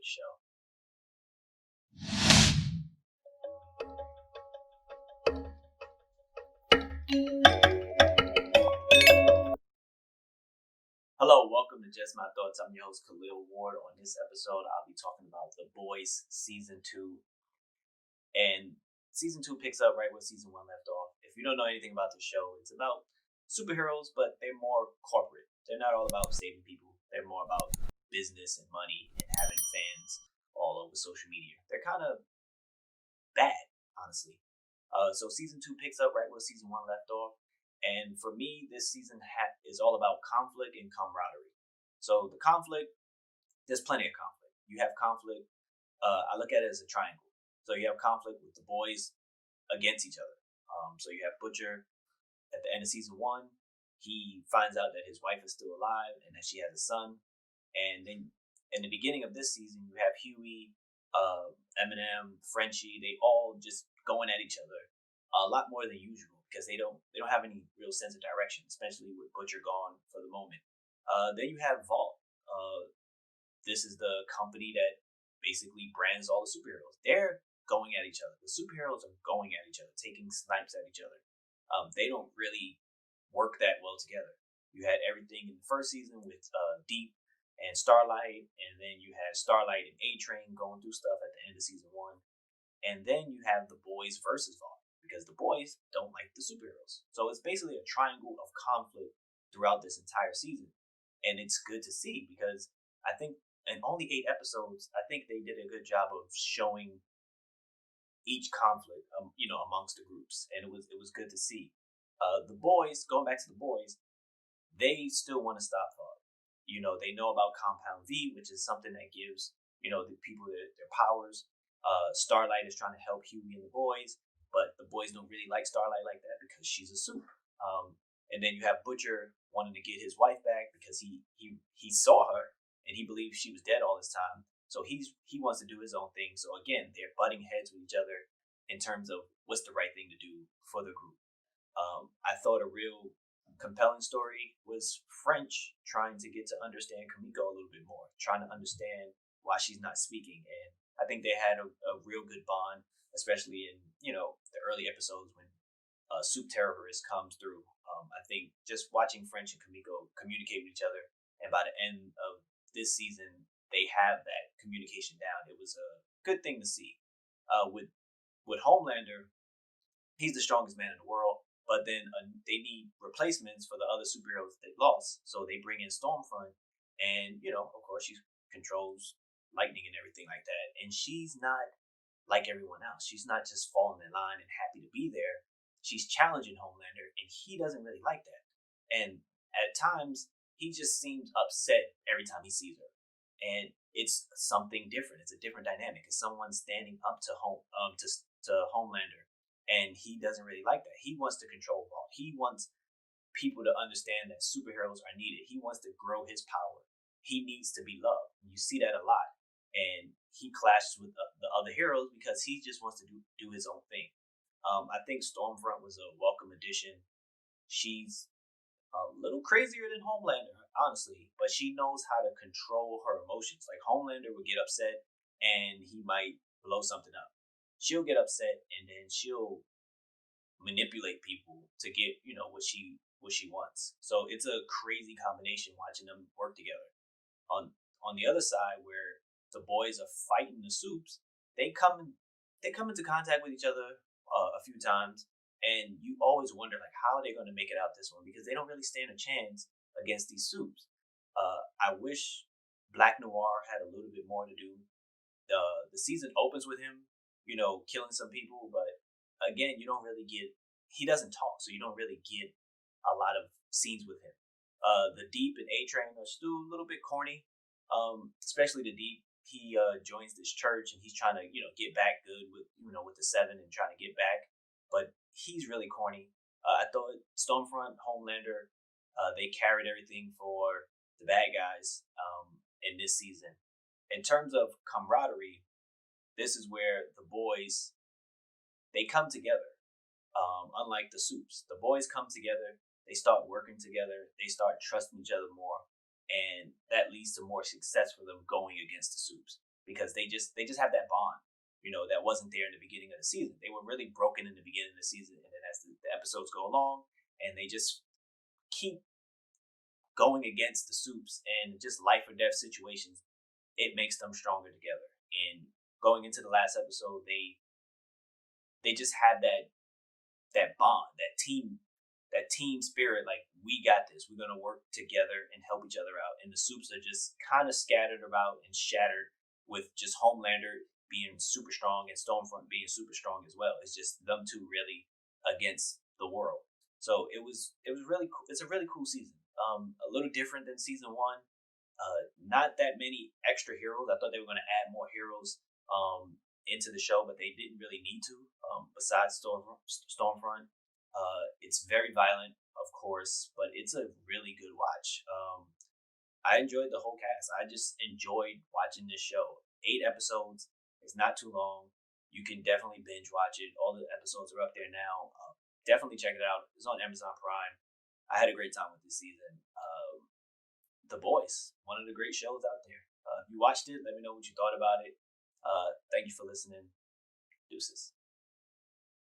this show. Hello, welcome to Just My Thoughts. I'm your host, Khaleel Ward. On this episode, I'll be talking about The Boys Season 2. And Season 2 picks up right where Season 1 left off. If you don't know anything about the show, it's about superheroes, but they're more corporate. They're not all about saving people. They're more about business and money and having fans all over social media. They're kind of bad, honestly. So Season 2 picks up right where Season 1 left off. And for me, this season is all about conflict and camaraderie. So the conflict, there's plenty of conflict. You have conflict. I look at it as a triangle. So you have conflict with the boys against each other. So you have Butcher at the end of Season 1. He finds out that his wife is still alive and that she has a son. And then in the beginning of this season, you have Huey, Eminem, Frenchie. They all just going at each other a lot more than usual because they don't have any real sense of direction, especially with Butcher gone for the moment. Then you have Vault. This is the company that basically brands all the superheroes. They're going at each other. The superheroes are going at each other, taking snipes at each other. They don't really work that well together. You had everything in the first season with Deep and Starlight, and then you had Starlight and A-Train going through stuff at the end of Season 1. And then you have the boys versus Vault, because the boys don't like the superheroes. So it's basically a triangle of conflict throughout this entire season. And it's good to see because I think in only 8 episodes, I think they did a good job of showing each conflict, amongst the groups. And it was good to see. The boys, going back to the boys, they still want to stop Thought. They know about Compound V, which is something that gives, the people their powers. Starlight is trying to help Huey and the boys. But the boys don't really like Starlight like that because she's a soup. And then you have Butcher wanting to get his wife back because he saw her and he believed she was dead all this time. So he wants to do his own thing. So again, they're butting heads with each other in terms of what's the right thing to do for the group. I thought a real compelling story was French trying to get to understand Kamiko a little bit more, trying to understand why she's not speaking. And I think they had a real good bond, especially in the early episodes when Soup Terrorist comes through. I think just watching French and Kamiko communicate with each other, and by the end of this season, they have that communication down. It was a good thing to see. With Homelander, he's the strongest man in the world, but then they need replacements for the other superheroes they lost, so they bring in Stormfront, and of course she controls lightning and everything like that, and she's not like everyone else. She's not just falling in line and happy to be there. She's challenging Homelander, and he doesn't really like that. And at times, he just seems upset every time he sees her. And it's something different. It's a different dynamic. It's someone standing up to Homelander, and he doesn't really like that. He wants to control Vault. He wants people to understand that superheroes are needed. He wants to grow his power. He needs to be loved. You see that a lot. And he clashes with the other heroes because he just wants to do his own thing. I think Stormfront was a welcome addition. She's a little crazier than Homelander, honestly, but she knows how to control her emotions. Like Homelander would get upset and he might blow something up. She'll get upset and then she'll manipulate people to get what she wants. So it's a crazy combination watching them work together. On the other side, where the boys are fighting the soups, they come into contact with each other a few times, and you always wonder like how are they going to make it out this one because they don't really stand a chance against these soups. I wish Black Noir had a little bit more to do. The season opens with him, killing some people, but again, you don't really get. He doesn't talk, so you don't really get a lot of scenes with him. The Deep and A-Train are still a little bit corny, especially the Deep. He joins this church and he's trying to get back good with with the Seven and trying to get back, but he's really corny. I thought Stormfront, Homelander, they carried everything for the bad guys in this season. In terms of camaraderie, this is where the boys they come together. Unlike the soups, the boys come together. They start working together. They start trusting each other more, and that leads to more success for them going against the soups. because they just have that bond, that wasn't there in the beginning of the season. They were really broken in the beginning of the season, and then as the episodes go along, and they just keep going against the Soups and just life or death situations, it makes them stronger together. And going into the last episode, they just had that bond, that team spirit. Like, we got this. We're gonna work together and help each other out. And the Soups are just kind of scattered about and shattered, with just Homelander being super strong and Stormfront being super strong as well. It's just them two really against the world. So it was really cool. It's a really cool season. A little different than season one. Not that many extra heroes. I thought they were going to add more heroes into the show, but they didn't really need to. Besides Stormfront, it's very violent, of course, but it's a really good watch. I enjoyed the whole cast. I just enjoyed watching this show. 8 episodes. It's not too long. You can definitely binge watch it. All the episodes are up there now. Definitely check it out. It's on Amazon Prime. I had a great time with this season. The Boys, one of the great shows out there. If you watched it, let me know what you thought about it. Thank you for listening. Deuces.